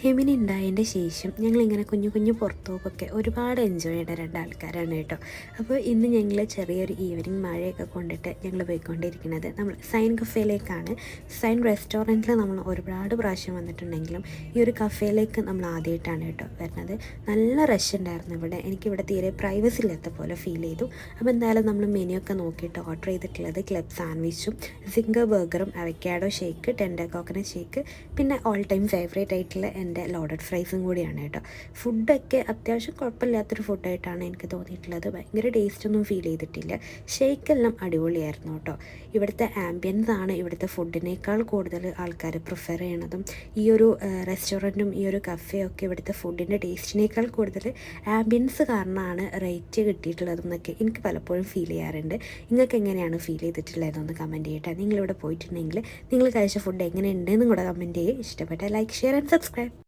ഹെമിനി ഉണ്ടായതിൻ്റെ ശേഷം ഞങ്ങളിങ്ങനെ കുഞ്ഞു കുഞ്ഞു പുറത്തുപോക്കൊക്കെ ഒരുപാട് എൻജോയ് ചെയ്ത രണ്ടാൾക്കാരാണ് കേട്ടോ. അപ്പോൾ ഇന്ന് ഞങ്ങൾ ചെറിയൊരു ഈവനിങ് മഴയൊക്കെ കൊണ്ടിട്ട് ഞങ്ങൾ പോയിക്കൊണ്ടിരിക്കുന്നത് നമ്മൾ സൈൻ കഫേയിലേക്കാണ്. സൈൻ റെസ്റ്റോറൻറ്റിൽ നമ്മൾ ഒരുപാട് പ്രാവശ്യം വന്നിട്ടുണ്ടെങ്കിലും ഈ ഒരു കഫേയിലേക്ക് നമ്മൾ ആദ്യമായിട്ടാണ് കേട്ടോ വരുന്നത്. നല്ല റഷ് ഉണ്ടായിരുന്നു ഇവിടെ. എനിക്കിവിടെ തീരെ പ്രൈവസി ഇല്ലാത്ത പോലെ ഫീൽ ചെയ്തു. അപ്പോൾ എന്തായാലും നമ്മൾ മെനു ഒക്കെ നോക്കിയിട്ട് ഓർഡർ ചെയ്തിട്ടുള്ളത് ക്ലബ് സാൻഡ്വിച്ചും സിംഗർ ബർഗറും avocado shake tender coconut shake പിന്നെ ഓൾ ടൈം ഫേവറേറ്റ് ആയിട്ടുള്ള എൻ്റെ ലോഡഡ് ഫ്രൈസും കൂടിയാണ് കേട്ടോ. ഫുഡൊക്കെ അത്യാവശ്യം കുഴപ്പമില്ലാത്തൊരു ഫുഡായിട്ടാണ് എനിക്ക് തോന്നിയിട്ടുള്ളത്. ഭയങ്കര ടേസ്റ്റൊന്നും ഫീൽ ചെയ്തിട്ടില്ല. ഷേക്കെല്ലാം അടിപൊളിയായിരുന്നു കേട്ടോ. ഇവിടുത്തെ ആംബിയൻസ് ആണ് ഇവിടുത്തെ ഫുഡിനേക്കാൾ കൂടുതൽ ആൾക്കാർ പ്രിഫർ ചെയ്യണതും. ഈ ഒരു റെസ്റ്റോറൻറ്റും ഈ ഒരു കഫേയൊക്കെ ഇവിടുത്തെ ഫുഡിൻ്റെ ടേസ്റ്റിനേക്കാൾ കൂടുതൽ ആംബിയൻസ് കാരണമാണ് റേറ്റ് കിട്ടിയിട്ടുള്ളതെന്നൊക്കെ എനിക്ക് പലപ്പോഴും ഫീൽ ചെയ്യാറുണ്ട്. നിങ്ങൾക്ക് എങ്ങനെയാണ് ഫീൽ ചെയ്തിട്ടുള്ളതെന്നൊന്ന് കമൻറ്റ് ചെയ്യട്ടെ. നിങ്ങളിവിടെ പോയിട്ടുണ്ടെങ്കിൽ നിങ്ങൾ കഴിച്ച ഫുഡ് എങ്ങനെയുണ്ടെന്നും കൂടെ കമൻറ്റ് ചെയ്യുക. ഇഷ്ടപ്പെട്ട ലൈക്ക് ഷെയർ ആൻഡ് സബ്സ്ക്രൈബ്.